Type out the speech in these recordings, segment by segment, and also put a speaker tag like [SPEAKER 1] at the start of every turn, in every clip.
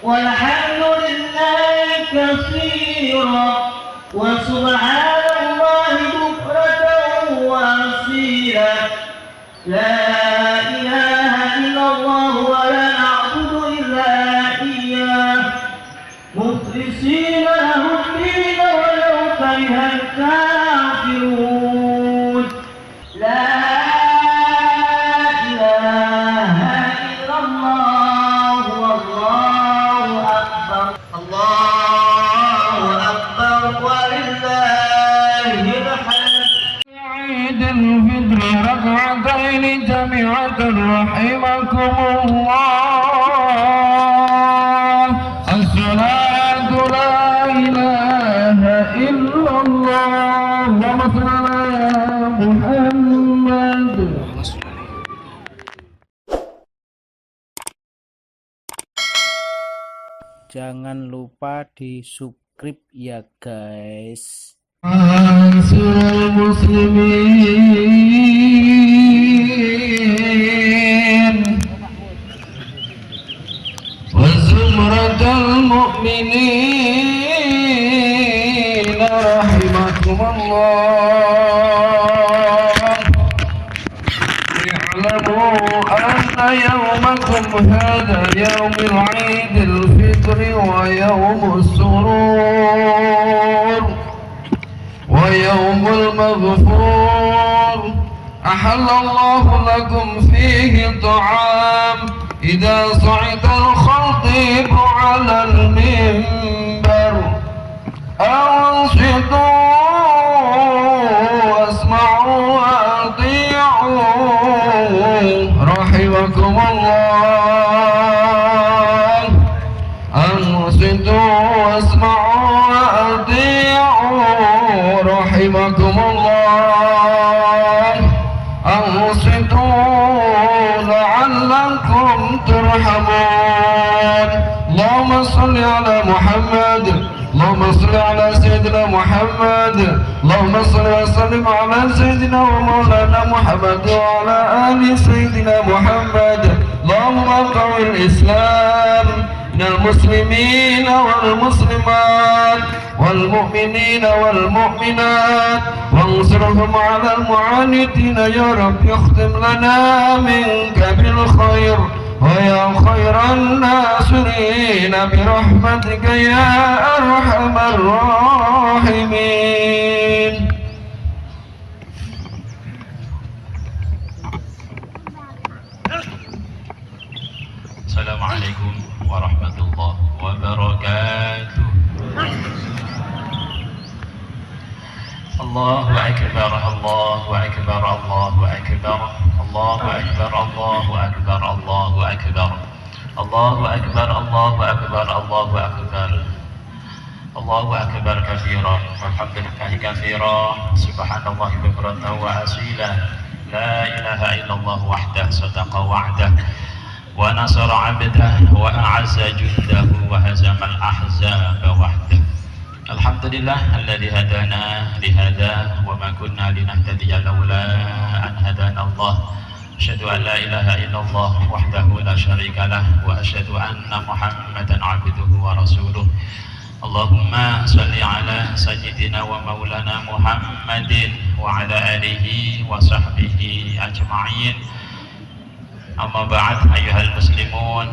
[SPEAKER 1] والحمد لله كثيرا وسبحان الله بكرة وأصيلا لا إله إلا الله ولا نعبد إلا إياه مخلصين له الدين ولو كره الكافرون لا إله إلا الله والله أكبر الله أكبر ولله الحمد عيد الفطر ركعتين جميعة رحمكم الله الصلاة لا إله إلا الله اللهم صل على محمد.
[SPEAKER 2] Jangan lupa di subscribe ya guys.
[SPEAKER 1] Ma'asyiral muslimin wa zumratal mu'minin rahimakumullah. i'lamu anna yawmakum hadha yawmul 'idil fitri wa yawmus surur ويوم المغفور أحل الله لكم فيه طعام إذا صعد الخطيب على المنبر أنصتوا واسمعوا وأطيعوا رحمكم الله أنصتوا واسمعوا وأطيعوا رحمكم الله أنصتوا لعلكم ترحمون. اللهم صل على محمد اللهم صل على سيدنا محمد اللهم صل وسلم على سيدنا ومولانا محمد وعلى آل سيدنا محمد. اللهم قوي الإسلام من المسلمين والمسلمات والمؤمنين والمؤمنات وانصرهم على المعاندين يا رب. اختم لنا منك بالخير ويا خير الناصرين برحمتك يا أرحم الراحمين.
[SPEAKER 3] السلام عليكم ورحمة الله وبركاته. الله أكبر الله أكبر الله أكبر الله أكبر الله أكبر الله أكبر الله أكبر الله أكبر الله أكبر الله أكبر كثيرا والحمد لله كثيرا سبحان الله بكرة وأصيلا لا إله إلا الله وحده صدق وعده ونصر عبده وأعز جنده وهزم الأحزاب وحده. Alhamdulillah alladzi hadana lihada wa ma kunna linahtadiya laula an hadana Allah. أشهد أن لا إله إلا الله وحده لا شريك له وأشهد أن محمدا عبده ورسوله اللهم صل على سيدنا ومولانا محمد وعلى آله وصحبه أجمعين أما بعد أيها المسلمون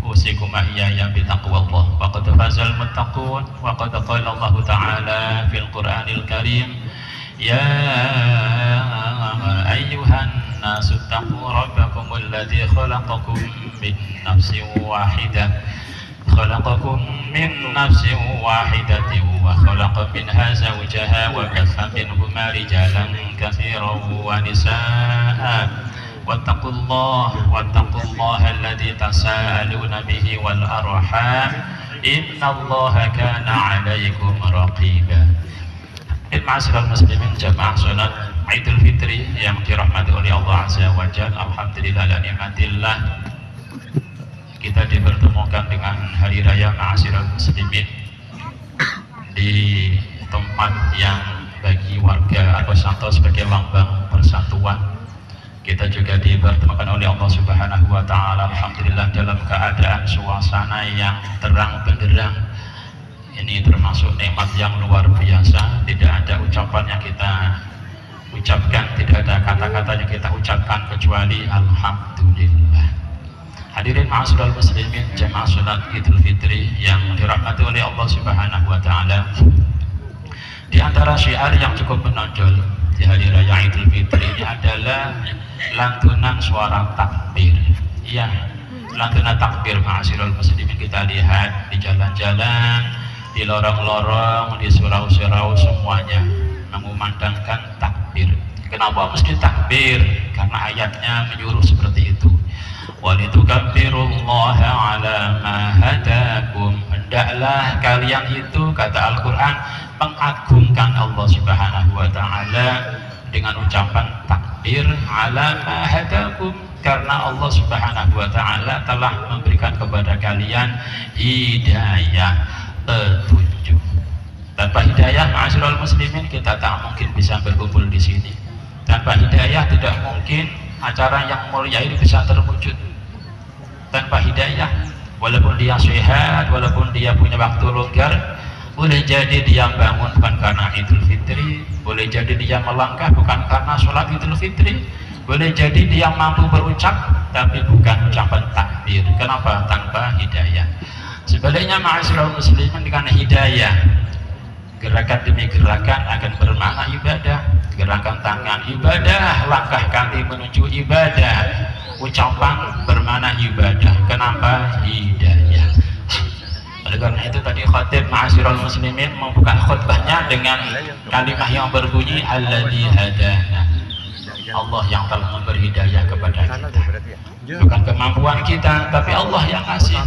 [SPEAKER 3] أوصيكم وإياي بتقوى الله وقد فاز المتقون وقد قال الله تعالى في القرآن الكريم يا أيها الناس اتقوا ربكم الذي خلقكم من نفس واحدة وخلق منها زوجها وبث منهما رجالا كثيرا ونساء واتقوا الله الذي تساءلون به والأرحام إن الله كان عليكم رقيبا. Ma'asyiral muslimin jamaah salat Idul Fitri yang dirahmati oleh Allah Azza wa Jalla. Alhamdulillah la nikmatillah kita dipertemukan dengan hari raya Ma'asyiral muslimin di tempat yang bagi warga Argo Santo sebagai lambang persatuan. Kita juga dipertemukan oleh Allah Subhanahu wa taala alhamdulillah dalam keadaan suasana yang terang benderang. Ini termasuk nikmat yang luar biasa. Tidak ada ucapan yang kita ucapkan, tidak ada kata-kata yang kita ucapkan kecuali alhamdulillah. Hadirin ma'asyiral muslimin jamaah salat Idul Fitri yang dirahmati oleh Allah Subhanahu wa taala. Di antara syiar yang cukup menonjol di hari raya Idul Fitri ini adalah lantunan suara takbir. Iya, lantunan takbir ma'asyiral muslimin kita lihat di jalan-jalan, di lorong-lorong, di surau-surau semuanya mengumandangkan takbir. Kenapa mesti takbir? Karena ayatnya menyuruh seperti itu. Walitukabbirullaha ala ma hadakum. Hendaklah kalian itu, kata Al-Quran, mengagungkan Allah Subhanahu wa taala dengan ucapan takbir ala ma hadakum, karena Allah Subhanahu wa taala telah memberikan kepada kalian hidayah, petunjuk. Tanpa hidayah ma'asyiral muslimin kita tak mungkin bisa berkumpul di sini. Tanpa hidayah tidak mungkin acara yang mulia ini bisa terwujud. Tanpa hidayah, walaupun dia sehat, walaupun dia punya waktu longgar, boleh jadi dia bangun bukan karena Idul Fitri, boleh jadi dia melangkah bukan karena sholat Idul Fitri, boleh jadi dia mampu berucap tapi bukan ucapan takbir. Kenapa? Tanpa hidayah. Sebaliknya ma'asyiral muslimin dengan hidayah, gerakan demi gerakan akan bermakna ibadah. Gerakan tangan ibadah, langkah kaki menuju ibadah, ucapan bermakna ibadah. Kenapa? Hidayah. Oleh karena itu tadi khatib ma'asyiral muslimin membuka khutbahnya dengan kalimat yang berbunyi alladzi hadana. Allah yang telah memberi hidayah kepada kita. Bukan kemampuan kita, tapi Allah yang kasih.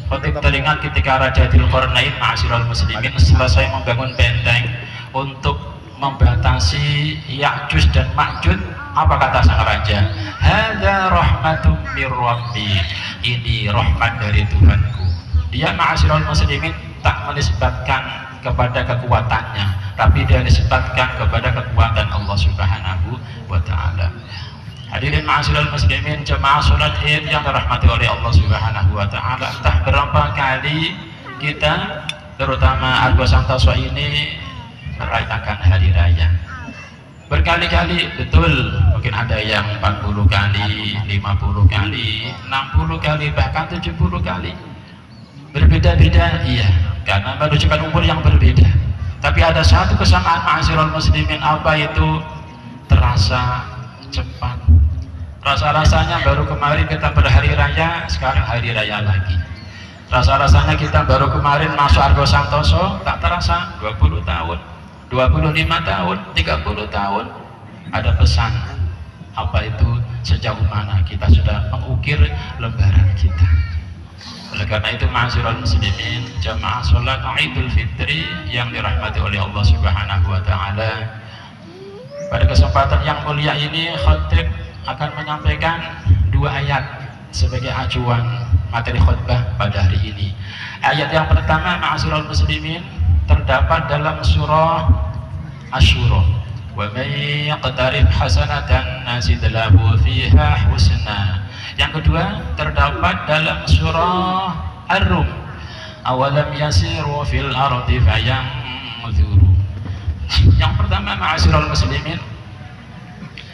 [SPEAKER 3] Khatib teringat ketika Raja Dzulqarnain ma'asyiral muslimin selesai membangun benteng untuk membatasi Ya'juj dan Ma'juj. Apa kata sang raja? Hadza rahmatum mir rabbi. Ini rahmat dari Tuhanku. Dia ma'asyiral muslimin tak menisbatkan kepada kekuatannya, tapi dia nisbatkan kepada kekuatan Allah Subhanahu wa taala. Hadirin ma'asyiral muslimin jemaah salat Id yang dirahmati oleh Allah Subhanahu wa taala, entah berapa kali kita terutama Argo Santoso ini merayakan hari raya. Berkali-kali, betul, mungkin ada yang 40 kali, 50 kali, 60 kali, bahkan 70 kali. Berbeda-beda, iya, karena menunjukkan umur yang berbeda. Tapi ada satu kesamaan ma'asyiral muslimin, apa itu? Terasa cepat. Rasa-rasanya baru kemarin kita berhari raya, sekarang hari raya lagi. Rasa-rasanya kita baru kemarin masuk Argo Santoso, tak terasa 20 tahun, 25 tahun, 30 tahun. Ada pesan, apa itu? Sejauh mana kita sudah mengukir lembaran kita. Oleh karena itu ma'asyiral muslimin jamaah salat Idul Fitri yang dirahmati oleh Allah Subhanahu wa taala, pada kesempatan yang mulia ini khatib akan menyampaikan 2 ayat sebagai acuan materi khutbah pada hari ini. Ayat yang pertama ma'asyiral muslimin terdapat dalam surah Asy-Syura ومن يقترف حسنة نزد له فيها حسنا. Yang kedua terdapat dalam surah Ar-Rum, awalam yasiru fil ardi fayanzuru. Yang pertama, ma'asyiral muslimin,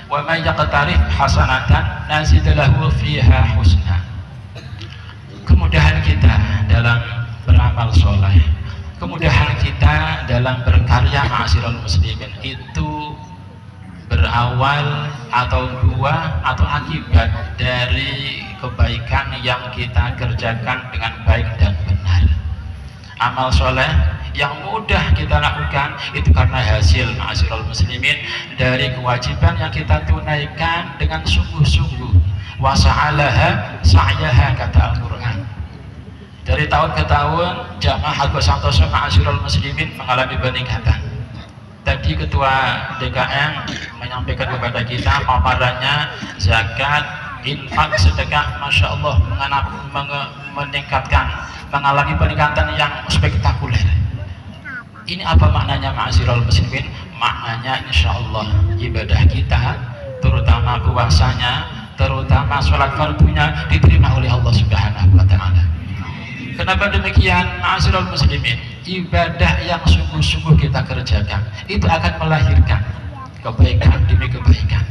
[SPEAKER 3] wa may yaqtarif hasanatan nazid lahu fiha husna. Kemudahan kita dalam beramal soleh, kemudahan kita dalam berkarya, ma'asyiral muslimin, itu berawal atau buah atau akibat dari kebaikan yang kita kerjakan dengan baik dan benar. Amal soleh yang mudah kita lakukan itu karena hasil, ma'asyiral muslimin, dari kewajiban yang kita tunaikan dengan sungguh-sungguh. Wa sa'alaha sa'yaha, kata Al-Quran. Dari tahun ke tahun jamaah Al Santoso, ma'asyiral muslimin, mengalami peningkatan. Tadi ketua DKM menyampaikan kepada kita paparannya zakat, infak, sedekah, masya Allah meningkatkan, mengalami peningkatan yang spektakuler. Ini apa maknanya, ma'asyiral muslimin? Maknanya insya Allah ibadah kita, terutama puasanya, terutama sholat fardunya, diterima oleh Allah Subhanahu wa Ta'ala. Kenapa demikian, ma'asyiral muslimin? Ibadah yang sungguh-sungguh kita kerjakan itu akan melahirkan kebaikan demi kebaikan.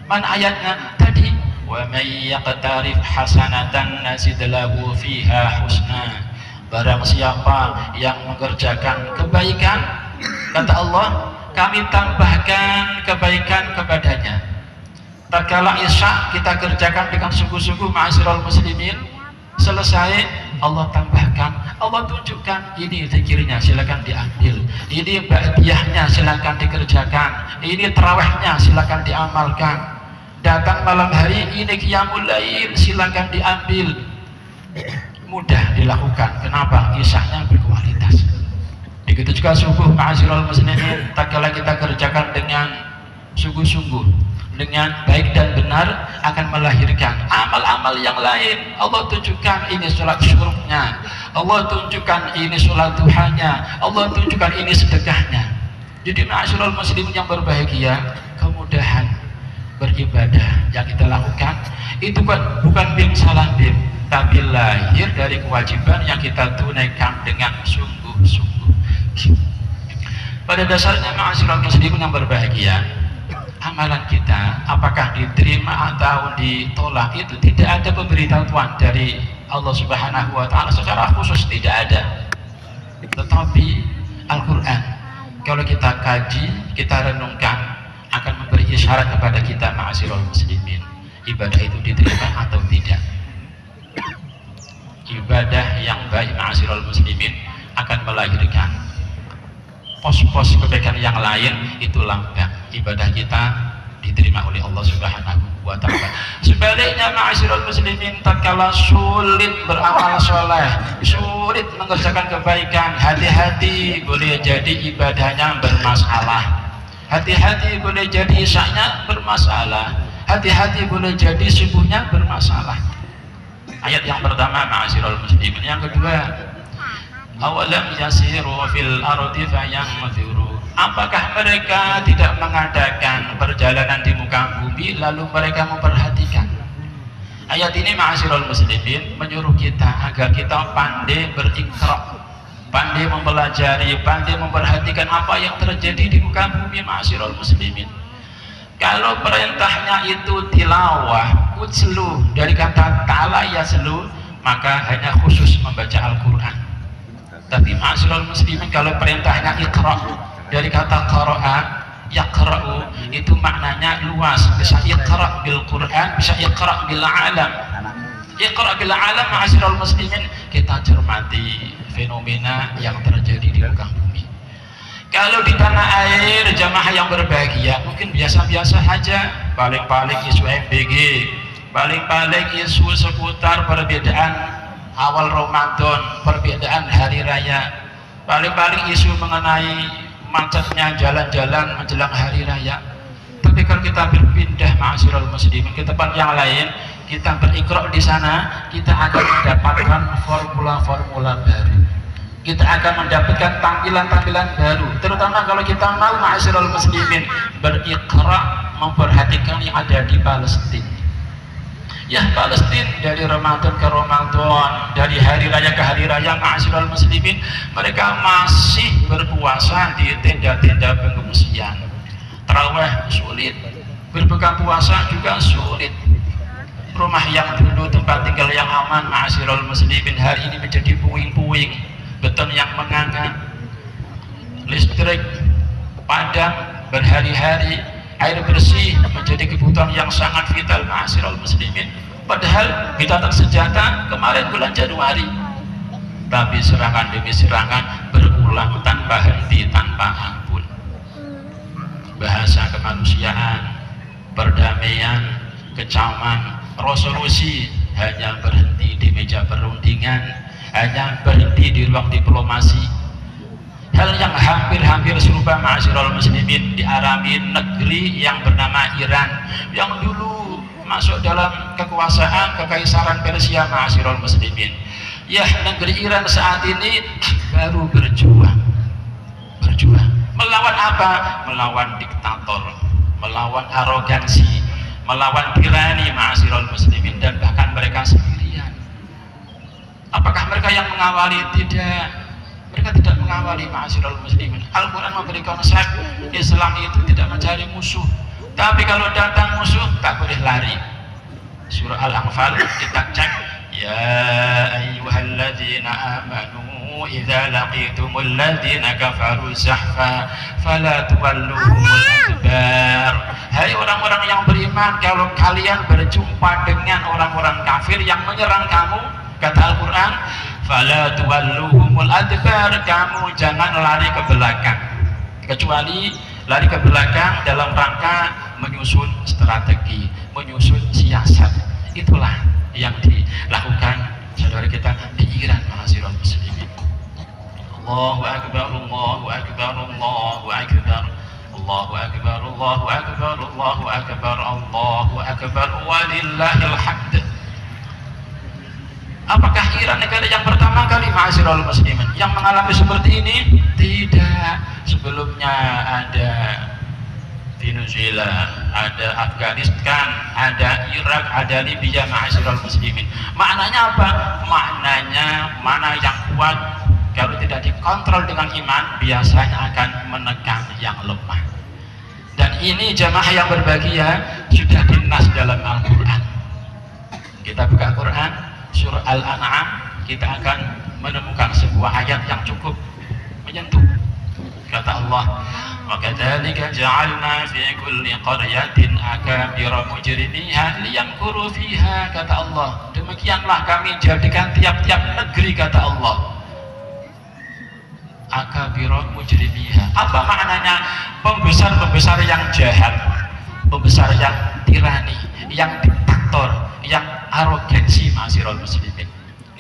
[SPEAKER 3] Mana ayatnya tadi? Wa may yaqtarif hasanatan nazid lahu fiha husna. Barang siapa yang mengerjakan kebaikan, kata Allah, kami tambahkan kebaikan kepadanya. Tatkala Isya kita kerjakan dengan sungguh-sungguh, ma'asyiral muslimin, selesai Allah tambahkan, Allah tunjukkan, ini zikirnya silakan diambil, ini ba'diyahnya silakan dikerjakan, ini tarawihnya silakan diamalkan, datang malam hari ini qiyamul lail silakan diambil. Mudah dilakukan. Kenapa? Kisahnya berkualitas. Begitu juga subuh, ma'asyiral muslimin, tatkala kita kerjakan dengan sungguh-sungguh, dengan baik dan benar, akan melahirkan amal-amal yang lain. Allah tunjukkan ini sholat syuruknya, Allah tunjukkan ini sholat duhanya, Allah tunjukkan ini sedekahnya. Jadi ma'asyiral muslimin yang berbahagia, kemudahan beribadah yang kita lakukan itu bukan bim salam bim, tapi lahir dari kewajiban yang kita tunaikan dengan sungguh-sungguh. Pada dasarnya, ma'asyiral muslimin yang berbahagia, amalan kita apakah diterima atau ditolak itu tidak ada pemberitahuan dari Allah Subhanahu wa Ta'ala secara khusus, tidak ada. Tetapi Al-Quran kalau kita kaji, kita renungkan, akan memberi isyarat kepada kita, ma'asyiral muslimin, ibadah itu diterima atau tidak. Ibadah yang baik, ma'asyiral muslimin, akan melahirkan pos-pos kebaikan yang lain, itu lambang ibadah kita diterima oleh Allah Subhanahu wa Ta'ala. Sebaliknya, ma'asyiral muslimin, tatkala sulit beramal soleh, sulit mengerjakan kebaikan, hati-hati, boleh jadi ibadahnya bermasalah, hati-hati, boleh jadi isyanya bermasalah, hati-hati, boleh jadi subuhnya bermasalah. Ayat yang pertama, ma'asyiral muslimin. Yang kedua, awalam yasiru fil ardi fayanzuru. Apakah mereka tidak mengadakan perjalanan di muka bumi lalu mereka memperhatikan? Ayat ini, ma'asyiral muslimin, menyuruh kita agar kita pandai berikra, pandai mempelajari, pandai memperhatikan apa yang terjadi di muka bumi, ma'asyiral muslimin. Kalau perintahnya itu tilawah, utslu, dari kata ta'ala yaslu, maka hanya khusus membaca Al-Quran. Tapi ma'asyiral muslimin, kalau perintahnya iqra, dari kata qara'a, yaqra'u, itu maknanya luas, bisa iqra bil Quran, bisa iqra bil alam. Iqra bil alam, ma'asyiral muslimin, kita cermati fenomena yang terjadi di muka bumi. Kalau di tanah air jamaah yang berbahagia mungkin biasa-biasa saja, paling-paling isu MBG, paling-paling isu seputar perbedaan awal Ramadan, perbedaan hari raya, paling-paling isu mengenai macetnya jalan-jalan menjelang hari raya. Tapi kalau kita berpindah, ma'asyiral muslimin, ke tempat yang lain, kita berikrar di sana, kita akan mendapatkan formula-formula baru.
[SPEAKER 4] kita akan mendapatkan tampilan-tampilan baru, terutama kalau kita mau ma'asyiral muslimin berikra, memperhatikan yang ada di Palestina. Ya, Palestina dari Ramadan ke Ramadan, dari hari raya ke hari raya, ma'asyiral muslimin, mereka masih berpuasa di tenda-tenda pengungsian. Tarawih sulit, berbuka puasa juga sulit. Rumah yang dulu tempat tinggal yang aman, ma'asyiral muslimin, hari ini menjadi puing-puing, beton yang menganga, listrik padam berhari-hari, air bersih menjadi kebutuhan yang sangat vital, ma'asyiral muslimin. Padahal kita tersenjata kemarin bulan Januari, tapi serangan demi serangan berulang tanpa henti, tanpa ampun. Bahasa kemanusiaan, perdamaian, kecaman, resolusi hanya berhenti di meja perundingan, hanya berhenti di ruang diplomasi. Hal yang hampir-hampir serupa, ma'asyiral muslimin, dialami negeri yang bernama Iran, yang dulu masuk dalam kekuasaan kekaisaran Persia, ma'asyiral muslimin. Ya, negeri Iran saat ini baru berjuang melawan apa? Melawan diktator, melawan arogansi, melawan tirani, ma'asyiral muslimin, dan bahkan mereka sendirian. Apakah mereka yang mengawali? Tidak, mereka tidak mengawali, ma'asyiral muslimin. Al-Quran memberi konsep Islam itu tidak mencari musuh, tapi kalau datang musuh tak boleh lari. Surah Al-Anfal kita cek, ya ayyuhalladzina amanu idza laqitumul ladzina kafaru zahfa fala tuwalluhumul adbar. Hai orang-orang yang beriman, kalau kalian berjumpa dengan orang-orang kafir yang menyerang kamu, kata Al-Quran, fala tuwalluhumul adbar, kamu jangan lari ke belakang, kecuali lari ke belakang dalam rangka menyusun strategi, menyusun siasat. Itulah yang dilakukan saudara kita di Iran, ma'asyiral muslimin. Allahu akbar, Allahu akbar, Allahu akbar, Allahu akbar, Allahu akbar, Allahu akbar, Allahu akbar, walillahil hamd. Apakah Iran negara yang pertama kali, ma'asyiral muslimin, yang mengalami seperti ini? Tidak. Sebelumnya ada Venezuela, ada Afghanistan, ada Irak, ada Libya, ma'asyiral muslimin. Maknanya apa? Maknanya mana yang kuat kalau tidak dikontrol dengan iman, biasanya akan menekan yang lemah. Dan ini jamaah yang berbahagia sudah dinas dalam Al-Quran. Kita buka Quran, surah Al-An'am, kita akan menemukan sebuah ayat yang cukup menyentuh. Kata Allah, wa kadzalika ja'alna fi kulli qaryatin akabira mujrimiha liyamkuru fiha, kata Allah. Demikianlah kami jadikan tiap-tiap negeri, kata Allah, akabira mujrimiha. Apa maknanya? Pembesar-pembesar yang jahat, pembesar yang tirani, yang diktator, yang arogansi, ma'asyiral muslimin.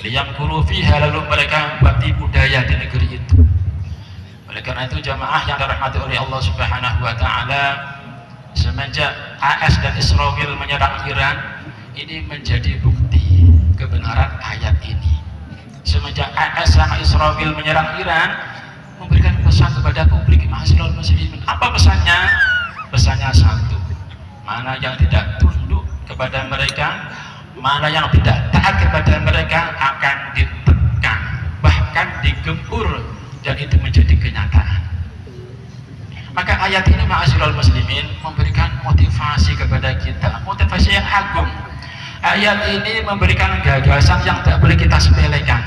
[SPEAKER 4] Liyamkuru fiha, lalu mereka bakti budaya di negeri itu. Oleh karena itu jamaah yang dirahmati oleh Allah Subhanahu wa taala, semenjak AS dan Israel menyerang Iran, ini menjadi bukti kebenaran ayat ini. Semenjak AS sama Israel menyerang Iran, memberikan pesan kepada publik, ma'asyiral muslimin. Apa pesannya? Pesannya satu, mana yang tidak tunduk kepada mereka, mana yang tidak taat kepada mereka akan ditekan, bahkan digempur, dan itu menjadi kenyataan. Maka ayat ini, ma'asyiral muslimin, memberikan motivasi kepada kita, motivasi yang agung. Ayat ini memberikan gagasan yang tak boleh kita sepelekan.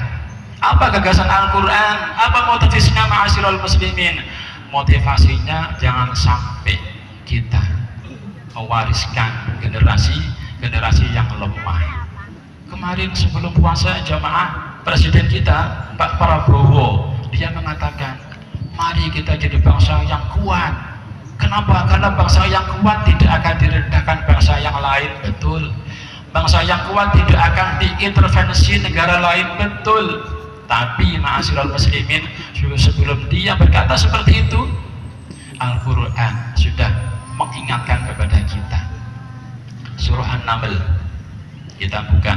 [SPEAKER 4] Apa gagasan Al-Quran? Apa motivasinya, ma'asyiral muslimin? Motivasinya jangan sampai kita mewariskan generasi yang lemah. Kemarin sebelum puasa jamaah, presiden kita Pak Prabowo, dia mengatakan, mari kita jadi bangsa yang kuat. Kenapa? Karena bangsa yang kuat tidak akan direndahkan bangsa yang lain. Betul. Bangsa yang kuat tidak akan diintervensi negara lain. Betul. Tapi ma'asyiral muslimin, sebelum dia berkata seperti itu, Al-Quran sudah mengingatkan kepada kita. Surah An-Naml, kita buka,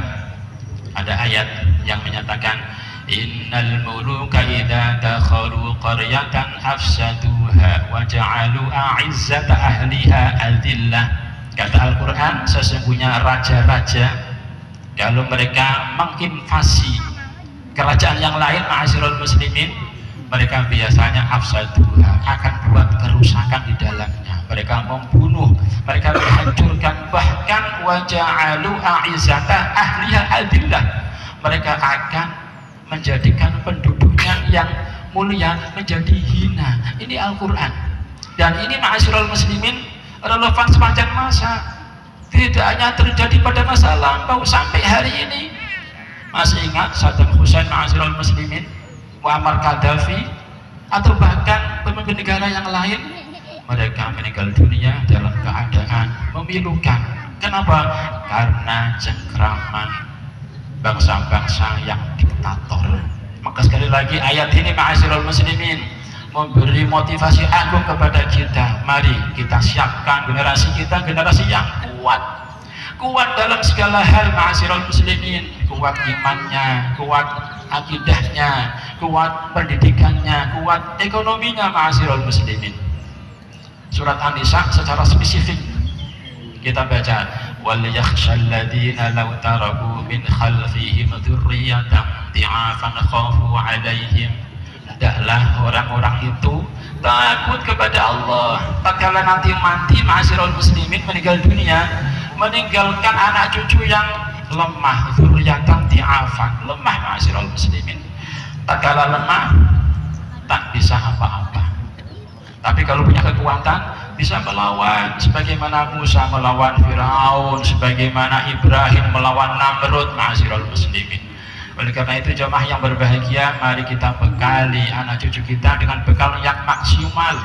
[SPEAKER 4] ada ayat yang menyatakan, Innal muluka idza dakhalu qaryatan afsaduha wa ja'alu a'izzata ahliha adillah. Kata Al-Quran, sesungguhnya raja-raja kalau mereka menginvasi kerajaan yang lain, ma'asyiral muslimin, mereka biasanya afsaduha, akan buat kerusakan di dalamnya. Mereka membunuh, mereka menghancurkan, bahkan wa ja'alu a'izzata ahliha adillah. Mereka akan menjadikan penduduknya yang mulia menjadi hina. Ini Al-Quran, dan ini ma'asyiral muslimin relevan sepanjang masa, tidak hanya terjadi pada masa lampau, sampai hari ini. Masih ingat Saddam Hussein, ma'asyiral muslimin, Muammar Gaddafi, atau bahkan pemimpin negara yang lain, mereka meninggal dunia dalam keadaan memilukan. Kenapa? Karena cengkraman bangsa-bangsa yang diktator. Maka sekali lagi ayat ini ma'asyiral muslimin memberi motivasi agung kepada kita. Mari kita siapkan generasi kita, generasi yang kuat dalam segala hal ma'asyiral muslimin, kuat imannya, kuat akidahnya, kuat pendidikannya, kuat ekonominya ma'asyiral muslimin. Surat An-Nisa secara spesifik kita baca, wal yakhshal ladzina law taraku min khalfihim dzurriyyatan dhi'afan khafu 'alaihim. Hendaklah orang-orang itu takut kepada Allah tatkala nanti mati ma'asyiral muslimin, meninggal dunia, meninggalkan anak cucu yang lemah, dzurriyyatan dhi'afan, lemah ma'asyiral muslimin. Tatkala lemah tak bisa apa-apa, tapi kalau punya kekuatan bisa melawan, sebagaimana Musa melawan Firaun, sebagaimana Ibrahim melawan Namrud ma'asyiral muslimin. Oleh karena itu jemaah yang berbahagia, mari kita bekali anak cucu kita dengan bekal yang maksimal.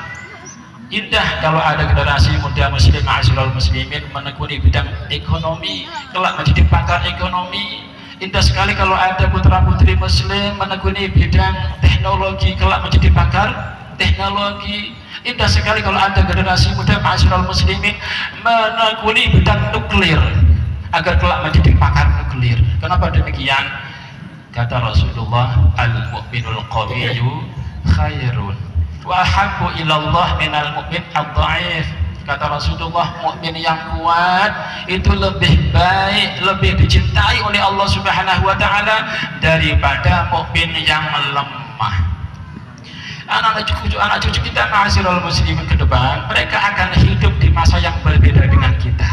[SPEAKER 4] Indah kalau ada generasi muda muslim ma'asyiral muslimin menekuni bidang ekonomi, kelak menjadi pakar ekonomi. Indah sekali kalau ada putra putri muslim menekuni bidang teknologi, kelak menjadi pakar teknologi. Indah sekali kalau ada generasi muda ma'asyiral muslimin menekuni bidang nuklir agar kelak menjadi pakar nuklir. Kenapa demikian? Kata Rasulullah, al-mu'minul qawiyyu khairun wa ahabbu ilallah minal mu'min ad-dha'if. Kata Rasulullah, mukmin yang kuat itu lebih baik, lebih dicintai oleh Allah Subhanahu wa taala daripada mukmin yang lemah. Anak cucu kita ma'asyiral muslimin ke depan, mereka akan hidup di masa yang berbeda dengan kita,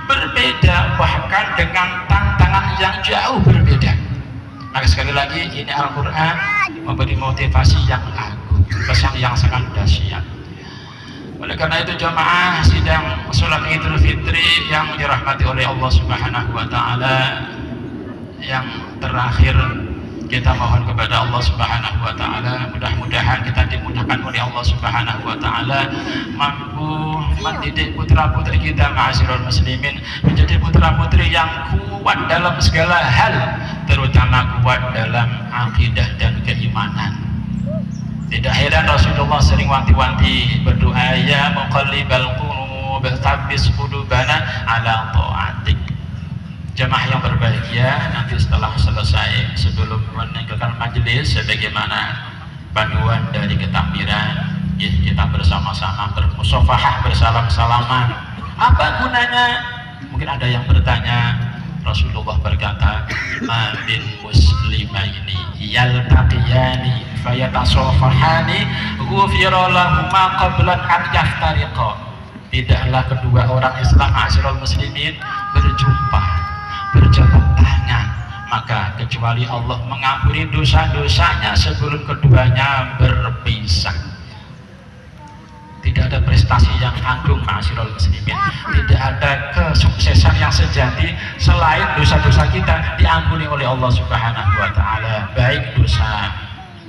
[SPEAKER 4] berbeda bahkan dengan tantangan yang jauh berbeda. Maka sekali lagi ini Al-Quran memberi motivasi yang agung, pesan yang sangat dahsyat. Oleh karena itu jamaah sidang sholat Idul Fitri yang dirahmati oleh Allah Subhanahu wa taala, yang terakhir kita mohon kepada Allah Subhanahu wa taala, mudah-mudahan kita dimudahkan oleh Allah Subhanahu wa taala mampu mendidik putra-putri kita ma'asyiral muslimin menjadi putra-putri yang kuat dalam segala hal, terutama kuat dalam akidah dan keimanan. Tidak heran Rasulullah sering wanti-wanti berdoa, ya muqallibal qulub tsabbit qulubana ala tha'atik. Jemaah yang berbahagia, nanti setelah selesai, sebelum meninggalkan majelis, sebagaimana panduan dari ketakbiran, kita bersama-sama bermusafahah, bersalam-salaman. Apa gunanya? Mungkin ada yang bertanya. Rasulullah berkata, ma min muslimaini yaltaqiyani fayatasafahani ghufira lahuma qabla an yaftariqa. Tidaklah kedua orang Islam ma'asyiral muslimin berjumpa, berjabat tangan, maka kecuali Allah mengampuni dosa-dosanya sebelum keduanya berpisah. Tidak ada prestasi yang agung ma'asyiral muslimin, tidak ada kesuksesan yang sejati selain dosa-dosa kita diampuni oleh Allah Subhanahu wa taala, baik dosa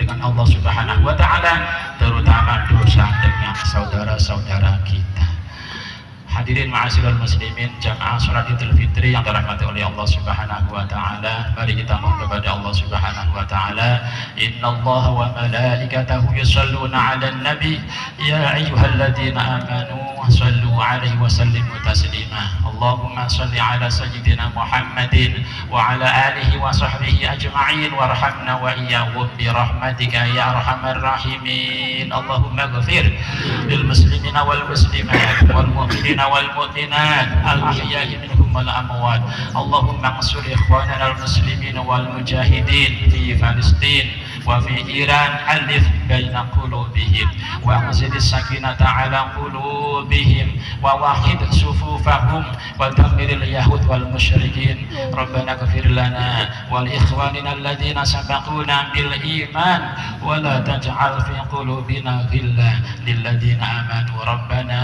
[SPEAKER 4] dengan Allah Subhanahu wa taala, terutama dosa dengan saudara-saudara kita. Hadirin ma'asyiral muslimin, jamaah salat Idul Fitri yang dirahmati oleh Allah Subhanahu wa taala, mari kita mohon kepada Allah Subhanahu wa taala, innallaha wa malaikatahu yusholluna 'alan nabi ya ayyuhalladzina amanu shallu عليه وسلم تسليما. اللهم صل على سيدنا محمد وعلى آله وصحبه أجمعين وارحمنا وإياهم برحمتك يا أرحم الراحمين. اللهم اغفر للمسلمين والمسلمات والمؤمنين والمؤمنات الأحياء منهم والأموات. اللهم انصر إخواننا المسلمين والمجاهدين في فلسطين وفي إيران، ألف بين قلوبهم وأنزل السكينة على قلوبهم ووحد صفوفهم ودمر اليهود والمشركين. ربنا اغفر لنا ولإخواننا الذين سبقونا بالإيمان ولا تجعل في قلوبنا غلا للذين آمنوا ربنا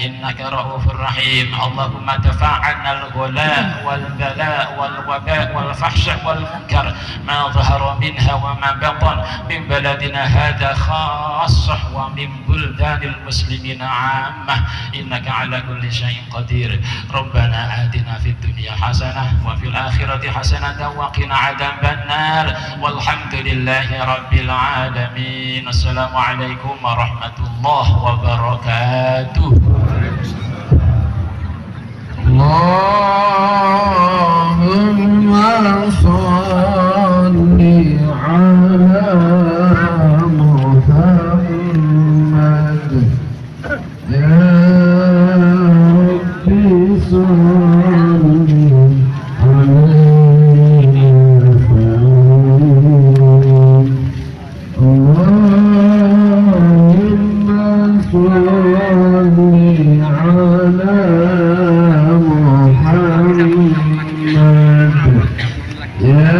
[SPEAKER 4] إنك رؤوف رحيم. اللهم ادفع عنا الغلاء والبلاء والوباء والفحش والمنكر ما ظهر منها وما بطن من بلدنا هذا خاصة ومن بلدان المسلمين عامة، إنك على كل شيء قدير. ربنا آتنا في الدنيا حسنة وفي الآخرة حسنة وقنا عذاب النار والحمد لله رب العالمين. السلام عليكم ورحمة الله وبركاته.
[SPEAKER 1] اللهم صل على محمد يا ربي صل عليه وسلم. اللهم صل على يا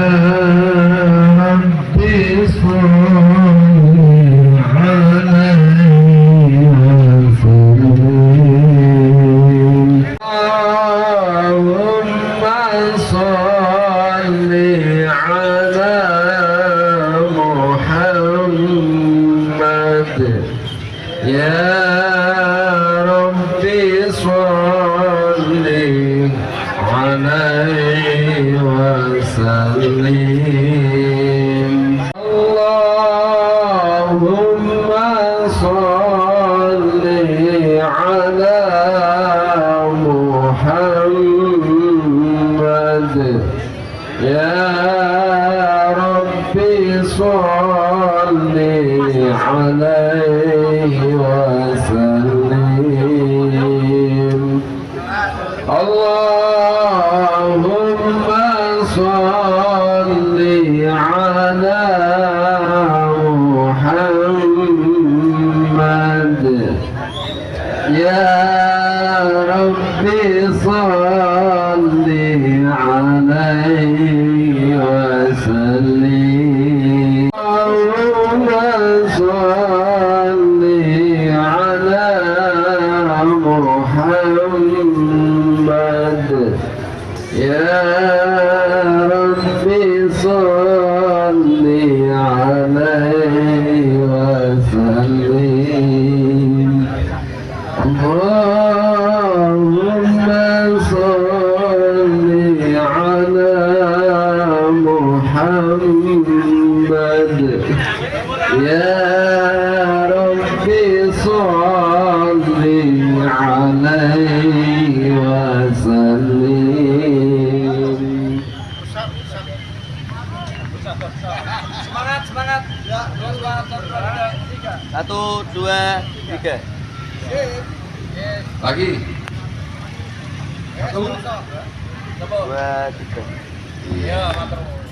[SPEAKER 1] ربي صل عليه وسلم. اللهم صل على محمد يا ربي صل عليه وسلم. اللهم صل على محمد يا ربي صل عليه وسلم. اللهم صل على محمد يا ربي صل عليه وسلم. اللهم صل على محمد يا ربي صل عليه وسلم. اللهم صل على محمد يا ربي صل عليه وسلم.
[SPEAKER 5] Semangat. Ya, 1, 2, 3.
[SPEAKER 1] Lagi.
[SPEAKER 5] 1, 2, 3.
[SPEAKER 1] Iya.
[SPEAKER 5] Ya, matur.